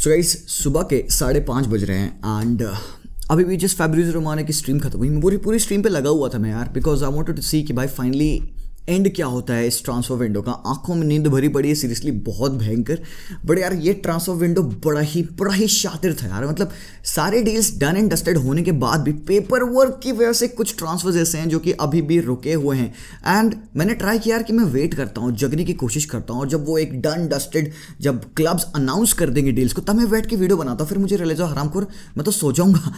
So guys सुबह के 5:30 बज रहे हैं एंड अभी भी जस्ट फैब्रिज़ो रोमानो की स्ट्रीम खत्म हुई। पूरी स्ट्रीम पे लगा हुआ था मैं यार, बिकॉज आई वांटेड टू सी कि भाई फाइनली एंड क्या होता है इस ट्रांसफर विंडो का। आंखों में नींद भरी पड़ी है सीरियसली, बहुत भयंकर। बट यार ये ट्रांसफर विंडो बड़ा ही शातिर था यार। मतलब सारे डील्स डन एंड डस्टेड होने के बाद भी पेपर वर्क की वजह से कुछ ट्रांसफर्स ऐसे हैं जो कि अभी भी रुके हुए हैं। एंड मैंने ट्राई किया यार कि मैं वेट करता हूँ, जगने की कोशिश करता हूँ, और जब वो एक डन डस्टेड जब क्लब्स अनाउंस कर देंगे डील्स को, तब मैं वेट की वीडियो बनाता हूँ। फिर मुझे रियलाइज हुआ हरामखोर मैं तो सो जाऊंगा।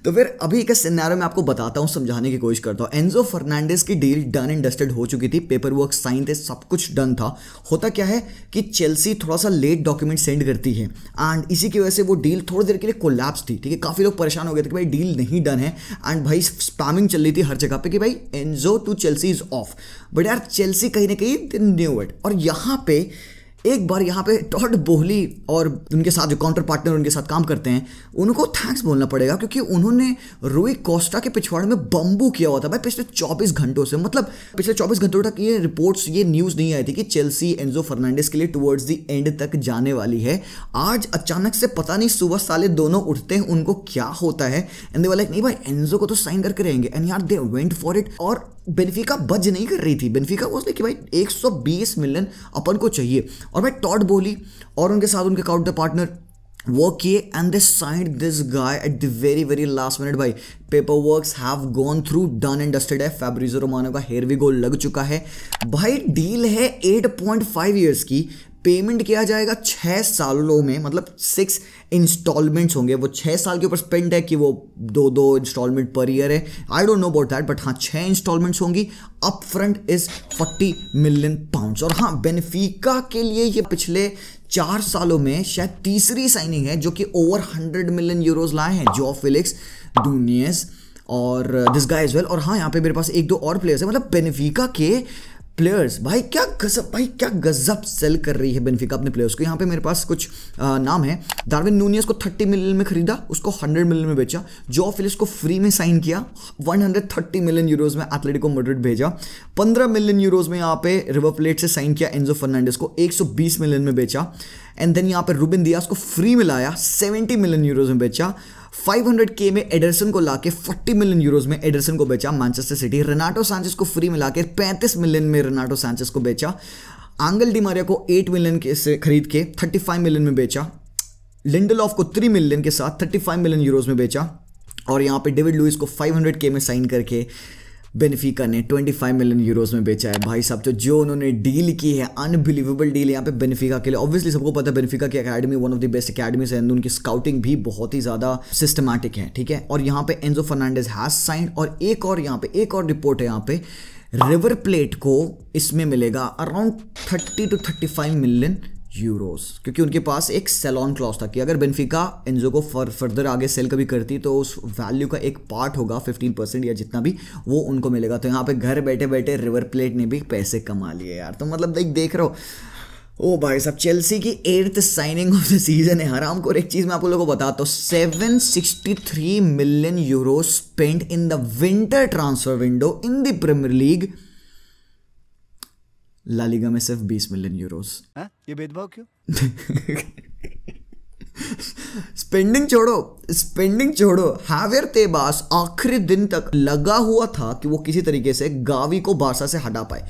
तो फिर अभी एक सिनेरियो में आपको बताता हूँ, समझाने की कोशिश करता हूँ। एंजो फर्नांडिस की डील डन एंड डस्टेड हो चुकी थी, पेपर वर्क साइन थे, सब कुछ डन था। होता क्या है कि चेल्सी थोड़ा सा लेट डॉक्यूमेंट सेंड करती है एंड इसी की वजह से वो डील थोड़ी देर के लिए कोलैप्स थी। ठीक है, काफी लोग परेशान हो गए थे कि भाई डील नहीं डन है एंड भाई स्पैमिंग चल रही थी हर जगह पे कि भाई Enzo to Chelsea is off. But यार चेल्सी कहीं ना कहीं न्यू इट। और यहाँ पे एक बार यहाँ पे टॉड बोहली और उनके साथ जो काउंटर पार्टनर उनके साथ काम करते हैं उनको थैंक्स बोलना पड़ेगा, क्योंकि उन्होंने रूई कोस्टा के पिछवाड़े में बम्बू किया हुआ था भाई पिछले 24 घंटों से। मतलब पिछले 24 घंटों तक ये रिपोर्ट्स, ये न्यूज़ नहीं आई थी कि चेल्सी एंजो फर्नांडिस के लिए टुवर्ड्स द एंड तक जाने वाली है। आज अचानक से पता नहीं सुबह साले दोनों उठते हैं, उनको क्या होता है एंड दे वर लाइक नहीं भाई एंजो को तो साइन करके रहेंगे। एंड यार दे वेंट फॉर इट। और बेनिफिका बज नहीं कर रही थी। बेनिफिका वो कि भाई 120 मिलियन अपन को चाहिए। और भाई टॉड बोहली और उनके साथ उनके काउंटर पार्टनर वर्क किए and they signed this guy at the very last minute. भाई paper works have gone through, done and dusted है। फैब्रिज़ो रोमानो का हेयर वी गोल लग चुका है। भाई डील है 8.5 ईयर्स की, पेमेंट किया जाएगा 6 सालों में, मतलब 6 इंस्टॉलमेंट्स होंगे। वो 6 साल के ऊपर स्पेंड है कि वो 2 इंस्टॉलमेंट पर ईयर है, I don't know about that, but हाँ 6 इंस्टॉलमेंट्स होंगी। Up front is 40 million pounds. और हाँ बेनिफिका के लिए ये पिछले 4 सालों में शायद तीसरी साइनिंग है जो कि ओवर 100 मिलियन यूरोज लाए हैं। जो फेलिक्स, डूनियस और दिस गाय एज वेल। और हाँ यहाँ पे मेरे पास 1-2 और प्लेयर्स है। मतलब बेनिफिका के प्लेयर्स भाई क्या गजब सेल कर रही है बेनिफिका अपने प्लेयर्स को। यहाँ पे मेरे पास कुछ नाम है। डार्विन नूनियस को 30 मिलियन में खरीदा, उसको 100 मिलियन में बेचा। जो फिलिप्स को फ्री में साइन किया, 130 मिलियन यूरोज में एथलेटिको मैड्रिड भेजा। 15 मिलियन यूरोज में यहाँ पे रिवर प्लेट से साइन किया एंजो फर्नांडिस को, 120 मिलियन में बेचा। एंड देन यहाँ पे रूबेन दियास को फ्री में लाया, 70 मिलियन यूरोज में बेचा। 500K में एडरसन को लाके 40 मिलियन यूरोज में एडरसन को बेचा मैनचेस्टर सिटी। रेनाटो सैंचेज को फ्री में लाके 35 मिलियन में रेनाटो सैंचेज को बेचा। एंगल डी मारिया को 8 मिलियन के से खरीद के 35 मिलियन में बेचा। लिंडलॉफ को 3 मिलियन के साथ 35 मिलियन यूरोज में बेचा। और यहाँ पे डेविड लुइस को 500K में साइन करके बेनिफिका ने 25 मिलियन यूरोज में बेचा है। भाई साहब तो जो उन्होंने डील की है, अनबिलीवेबल डील यहाँ पे बेनिफिका के लिए। ऑब्वियसली सबको पता है बेनिफिका की academy one of the best academies है, उनकी स्काउटिंग भी बहुत ही ज़्यादा सिस्टमैटिक है। ठीक है, और यहाँ पे एंजो फर्नांडिस हैज साइंड। और एक और रिपोर्ट है यहाँ पे, रिवर प्लेट को इसमें मिलेगा अराउंड 30 to 35 मिलियन यूरोस, क्योंकि उनके पास एक सेल ऑन क्लॉज था कि अगर बेनिफिका एंजो को फर्दर आगे सेल कभी करती तो उस वैल्यू का एक पार्ट होगा 15% या जितना भी, वो उनको मिलेगा। तो यहाँ पे घर बैठे बैठे रिवर प्लेट ने भी पैसे कमा लिए यार। तो मतलब देख रहे हो ओ भाई साहब, चेल्सी की 8th signing off the season है। हराम को एक चीज मैं आप लोगों को बताता हूँ, 763 million euro spend in the winter transfer window in the Premier League. La Liga में सिर्फ 20 मिलियन यूरोस। ये भेदभाव क्यों? स्पेंडिंग छोड़ो। हैवियर तेबास आखिरी दिन तक लगा हुआ था कि वो किसी तरीके से गावी को बारसा से हटा पाए।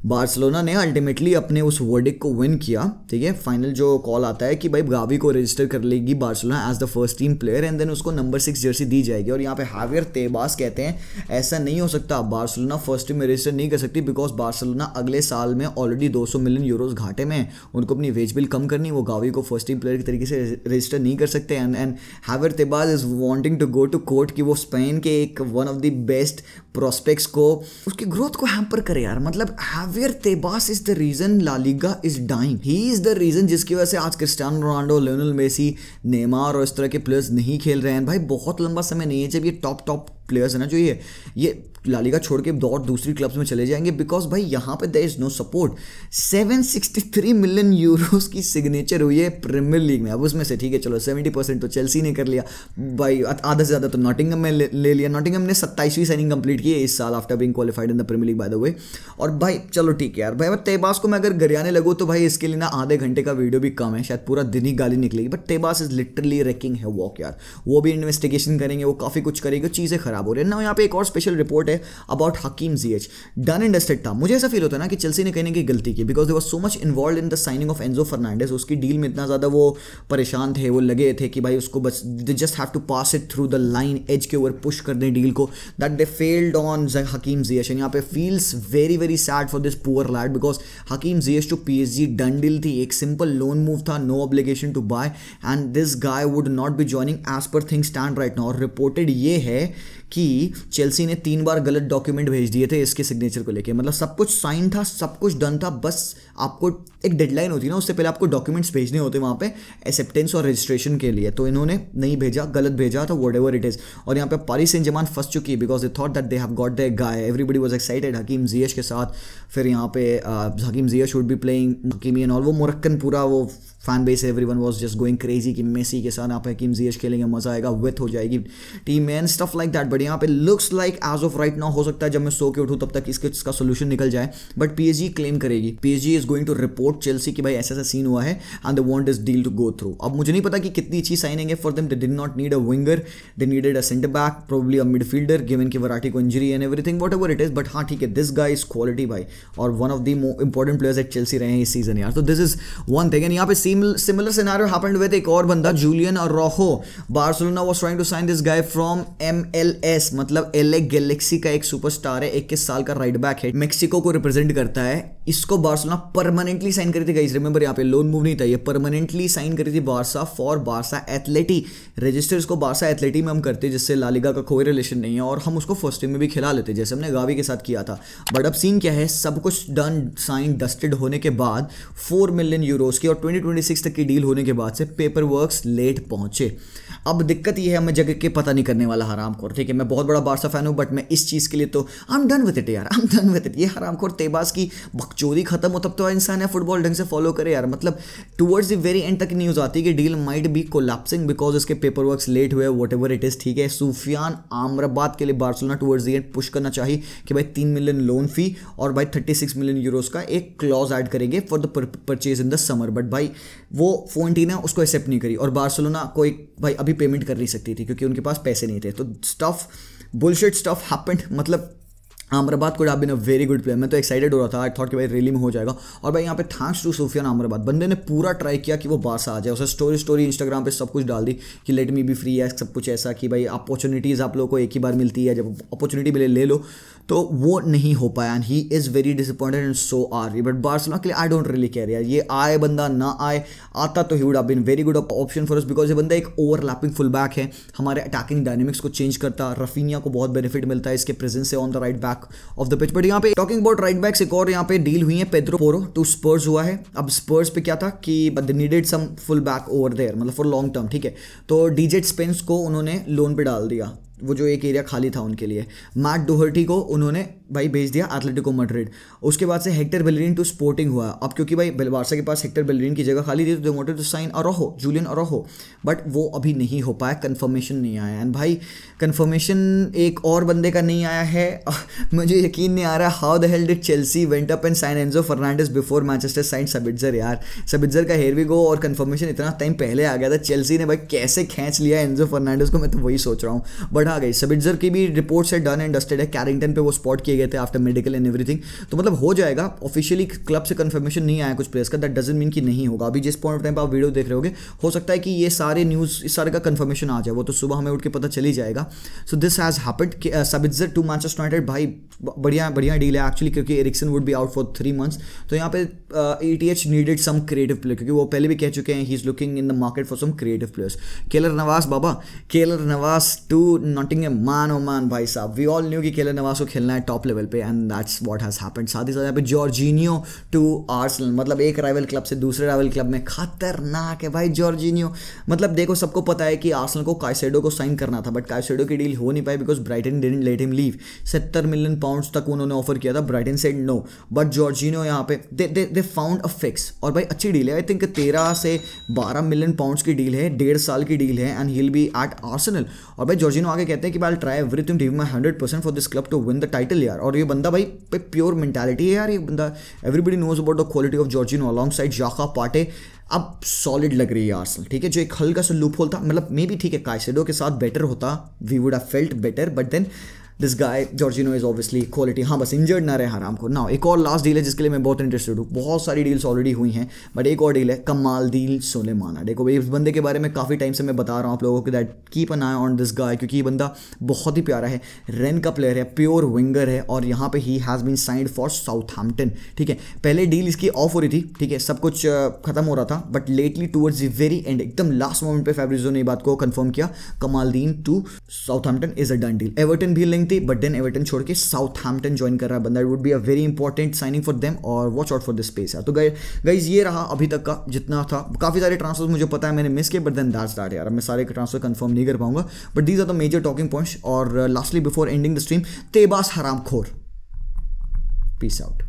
बार्सिलोना ने अल्टीमेटली अपने उस वर्डिक को विन किया। ठीक है, फाइनल जो कॉल आता है कि भाई गावी को रजिस्टर कर लेगी Barcelona as the first team player and then उसको नंबर 6 जर्सी दी जाएगी। और यहाँ पे हैवियर तेबास कहते हैं ऐसा नहीं हो सकता, बार्सिलोना फर्स्ट टीम में रजिस्टर नहीं कर सकती बिकॉज बार्सिलोना अगले साल में ऑलरेडी 200 मिलियन यूरोज घाटे में, उनको अपनी वेज बिल कम करनी, वो गावी को फर्स्ट टीम प्लेयर के तरीके से रजिस्टर नहीं कर सकते। And Javier Tebas is wanting to go to court कि वो स्पेन के एक one of the best prospects को, उसकी ग्रोथ को हैम्पर करे यार। मतलब Javier Tebas is the reason La Liga is dying. He is the reason जिसकी वजह से आज Cristiano Ronaldo, Lionel Messi, Neymar और इस तरह के प्लेयर्स नहीं खेल रहे हैं। भाई बहुत लंबा समय नहीं है जब ये टॉप प्लेयर्स है ना जो ये ला लीगा छोड़ के और दूसरी क्लब्स में चले जाएंगे, बिकॉज भाई यहाँ पे there is no support. 763 million euros की सिग्नेचर हुई है प्रीमियर लीग में। अब उसमें से ठीक है चलो 70% तो चेल्सी ने कर लिया भाई, आधा से ज़्यादा तो नॉटिंघम में ले लिया। नॉटिंघम ने 27वीं साइनिंग कंप्लीट की है इस साल after being qualified in the Premier League by the way. और भाई चलो ठीक है यार भाई, तेबास को मैं अगर गरियाने लगूँ तो भाई इसके लिए ना आधे घंटे का वीडियो भी कम है, शायद पूरा दिन ही गाली निकलेगी। बट तेबास इज लिटरली रेकिंग है वॉक यार, वो भी इन्वेस्टिगेशन करेंगे, वो काफ़ी कुछ करेंगे, चीज़ें खराब हो रही है ना। यहाँ पे एक और स्पेशल रिपोर्ट है about Hakim Ziyech. Done and dusted था। मुझे ऐसा फील होता है ना कि चेल्सी ने कहने की गलती की, because they was so much involve in the signing off Enzo Fernandez. उसकी डील में इतना ज़्यादा वो परेशान थे, वो लगे थे कि भाई उसको बस they just have to pass it through the line, edge के ऊपर पुश कर दें डील को, that they failed on Hakim Ziyech. And यहाँ पे feels very very sad for this poor lad, because Hakim Ziyech to PSG done deal थी, एक simple loan move था, no obligation to buy, and this guy would not be joining as per thing stand right now. और reported ये है कि Chelsea ने 3 बार गलत document भेज दिए थे इसके सिग्नेचर को लेके। मतलब सब कुछ साइन था, सब कुछ डन था, बस आपको एक डेडलाइन होती है ना, उससे पहले आपको डॉक्यूमेंट्स भेजने होते वहाँ पे एक्सेप्टेंस और रजिस्ट्रेशन के लिए। तो इन्होंने नहीं भेजा, गलत भेजा, तो वट एवर इट इज़। और यहाँ पे पारिस सेंट जर्मैन फंस चुकी है, because they thought that they have got their guy. Everybody was excited Hakim Ziyech के साथ। फिर यहाँ पे Hakim Ziyech would be playing Hakimi and all, वो मोरक्कन पूरा वो fan base, everyone was just going crazy कि मेसी के साथ यहाँ पे हकीम ज़ियच खेलेंगे, मजा आएगा, विथ हो जाएगी टीम में and stuff like that. But यहाँ पे looks like as of right now, हो सकता है जब मैं सो के उठूँ तब तक इसका सोल्यूशन निकल जाए, बट PSG क्लेम करेगी, PSG is going to report Chelsea कि भाई ऐसा सीन हुआ है and they want this deal to go through. अब मुझे नहीं पता कि कितनी अच्छी साइनिंग है for them, they did not need a winger, they needed a centre back, probably a midfielder, given कि वराटी को injury and everything, whatever it is. But हाँ ठीक है, दिस गाय इज क्वालिटी भाई, और one of the important players at Chelsea रहे हैं इस सीजन यार। तो this is one thing. And यहाँ पे सिमिलर सिनेरियो हैपेंड विद एक और बंदा, Julian Araujo. Barcelona was trying to sign this guy from MLS, मतलब LA गैलेक्सी का एक सुपरस्टार है, 21 साल का राइट बैक है, मेक्सिको को रिप्रेजेंट करता है। इसको बार्सिलोना परमानेंटली साइन करी थी गाइस, रिमेंबर यहाँ पे लोन मूव नहीं था, ये परमानेंटली साइन करी थी बार्सा फॉर बार्सा एथलेटी। रजिस्टर इसको बार्सा एथलेटी में हम करते हैं, जिससे ला लीगा का कोई रिलेशन नहीं है, और हम उसको फर्स्ट टीम में भी खिला लेते जैसे हमने गावी के साथ किया था। बट अब सीन क्या है, सब कुछ डन साइन डस्टेड होने के बाद 4 मिलियन यूरोस की और 2026 तक की डील होने के बाद से पेपर वर्क्स लेट पहुंचे। अब दिक्कत ये है, मैं जगह के पता नहीं करने वाला हरामखोर, ठीक है, मैं बहुत बड़ा बार्सा फैन हूँ, बट मैं इस चीज़ के लिए तो I am done with it यार, I am done with it. ये हरामखोर तेबास की बकचोदी खत्म हो तब तो इंसान है फुटबॉल ढंग से फॉलो करे यार। मतलब टुवर्ड्स द वेरी एंड तक न्यूज़ आती है कि deal might be collapsing because इसके पेपर वर्क्स लेट हुए, वट एवर इट इज़, ठीक है। सुफियान आमराबाद के लिए Barcelona towards the end push करना चाहिए कि भाई 3 मिलियन लोन फी और भाई 36 मिलियन यूरोस का एक क्लॉज ऐड करेंगे for the purchase in the summer. But भाई वो फोन्टीना उसको एक्सेप्ट नहीं करी, और बार्सिलोना को एक भाई अभी पेमेंट कर नहीं सकती थी क्योंकि उनके पास पैसे नहीं थे। तो स्टफ बुलशिट स्टफ हैपेंड, मतलब Amrabat could have been a very good player. मैं तो एक्साइटेड हो रहा था, आई थॉट कि भाई रियली में हो जाएगा। और भाई यहाँ पे थैंक्स टू सुफियान आमराबाद, बंदे ने पूरा ट्राई किया कि वो बार्सा आ जाए, उसे स्टोरी इंस्टाग्राम पे सब कुछ डाल दी कि लेट मी बी फ्री है, सब कुछ ऐसा कि भाई अपॉर्चुनिटीज़ आप लोगों को एक ही बार मिलती है, जब अपॉर्चुनिटी मिले ले लो, तो वो नहीं हो पाया and he is very disappointed and so are we. But Barcelona के लिए आई डोंट रियली केयर यार, ये आए बंदा ना आए, आता तो he would have been very good option for us, because ये बंदा एक ओवरलैपिंग फुल बैक है, हमारे अटैकिंग डायनेमिक्स को चेंज करता, रफीनिया को बहुत बेनिफिट मिलता है इसके प्रेजेंस से on the right back of the pitch. But यहाँ पे टॉकिंग अबाउट राइट बैक्स, एक और यहाँ पे डील हुई है, पेड्रो पोरो टू स्पर्स हुआ है। अब स्पर्स पे क्या था कि they needed some full back over there, मतलब फॉर लॉन्ग टर्म, ठीक है। तो डीजेट स्पेंस को उन्होंने लोन पे डाल दिया, वो जो एक एरिया खाली था उनके लिए। मैट डोहर्टी को उन्होंने भाई भेज दिया एथलेटिको मैड्रिड। उसके बाद से हेक्टर बेलरिन टू स्पोर्टिंग हुआ। अब क्योंकि भाई बार्सा के पास हेक्टर बेलरिन की जगह खाली थी तो they wanted to sign Araujo, Julian Araujo, but वो अभी नहीं हो पाया, कंफर्मेशन नहीं आया। एंड भाई कंफर्मेशन एक और बंदे का नहीं आया है, मुझे यकीन नहीं आ रहा how the hell did Chelsea went up and sign Enzo Fernandez before Manchester sign Sabitzer यार। सबित्जर का हेयर वी गो और कंफर्मेशन इतना टाइम पहले आ गया था, चेल्सी ने भाई कैसे खींच लिया एंजो फर्नांडिस को, मैं तो वही सोच रहा हूँ। बट आ गई सबित्जर की भी रिपोर्ट से डन एंड डस्टेड है, कैरिंगटन पे वो स्पॉट किए गए थे आफ्टर मेडिकल एंड एवरीथिंग, तो मतलब हो जाएगा। ऑफिशियली क्लब से कंफर्मेशन नहीं आया कुछ प्लेयर्स का, दैट डजंट मीन कि नहीं होगा। अभी जिस पॉइंट ऑफ टाइम पर आप वीडियो देख रहे होगे, हो सकता है कि ये सारे न्यूज़, इस सारे का कंफर्मेशन आ जाए, वो तो सुबह हमें उठ के पता चली जाएगा। So this has happened. Sabitzer to Manchester United, भाई बढ़िया डील है एक्चुअली, क्योंकि Eriksen would be out for 3 months. तो यहाँ पे ETH needed some creative player, क्योंकि वो पहले भी कह चुके हैं he is looking in the market for some creative players. Keylor Navas बाबा, केलर नवास टू नॉटिंघम, मान ओ मान भाई साहब, वी ऑल न्यू कि केलर नवास को खेलना है टॉप टॉप लेवल पे, and that's what has happened. साथ ही साथ यहाँ पे जॉर्जिनियो टू आर्सेनल, मतलब एक राइवल क्लब से दूसरे राइवल क्लब में, खतरनाक है भाई जॉर्जिनियो। मतलब देखो सबको पता है कि आर्सेनल को काइसेडो को साइन करना था, बट काइसेडो की डील हो नहीं पाई because Brighton didn't let him leave. 70 million pounds तक उन्होंने ऑफर किया था, Brighton said no, but Jorginho यहाँ पे दे फाउंड अ फिक्स, और भाई अच्छी डील है। आई थिंक 13 से 12 मिलियन पाउंड्स की डील है, 1.5 साल की डील है, and he will be at Arsenal. और भाई जॉर्जिनो आगे कहते हैं कि I try everything to give my 100% for this club to win the title यार। और ये बंदा भाई प्योर मेंटालिटी है यार, ये बंदा, everybody knows about the quality of Jorginho alongside Xhaka Partey. अब सॉलिड लग रही है आर्सेनल, ठीक है। जो एक हल्का सा लूप होल था, मतलब मे बी ठीक है काइसेडो के साथ बेटर होता, we would have felt better, but then this guy Jorginho is obviously quality. हाँ बस इंजर्ड ना रहे हराम को ना। एक और लास्ट डील है जिसके लिए मैं बहुत इंटरेस्टेड हूँ। बहुत सारी डील्स ऑलरेडी हुई हैं, बट एक और डील है कमालदीन सुलेमाना। देखो भाई इस बंदे के बारे में काफ़ी टाइम से मैं बता रहा हूँ आप लोगों को that keep an I on this guy, क्योंकि ये बंदा बहुत ही प्यारा है, रेन का प्लेयर है, प्योर विंगर है, और यहाँ पे he has been signed for Southampton, ठीक है। पहले डील इसकी ऑफ हो रही थी, ठीक है, सब कुछ खत्म हो रहा था, but lately towards the very end, एकदम लास्ट मोमेंट पे फैब्रिजो ने बात को कंफर्म किया, Kamaldeen to Southampton is a done deal. Everton भी लिंक थी, बट देन एवर्टन छोड़ के साउथहैम्पटन ज्वाइन कर रहा है बंदा। It would be a very important signing for them, और watch out for this space यार। तो गाइज ये रहा अभी तक का जितना था। काफ़ी सारे ट्रांसफर मुझे पता है मैंने मिस किए, बट देन दैट्स दैट यार। मैं सारे ट्रांसफर कंफर्म नहीं कर पाऊंगा, but these are the major talking points. और lastly before ending the stream, Tebas हरामखोर, पीस आउट।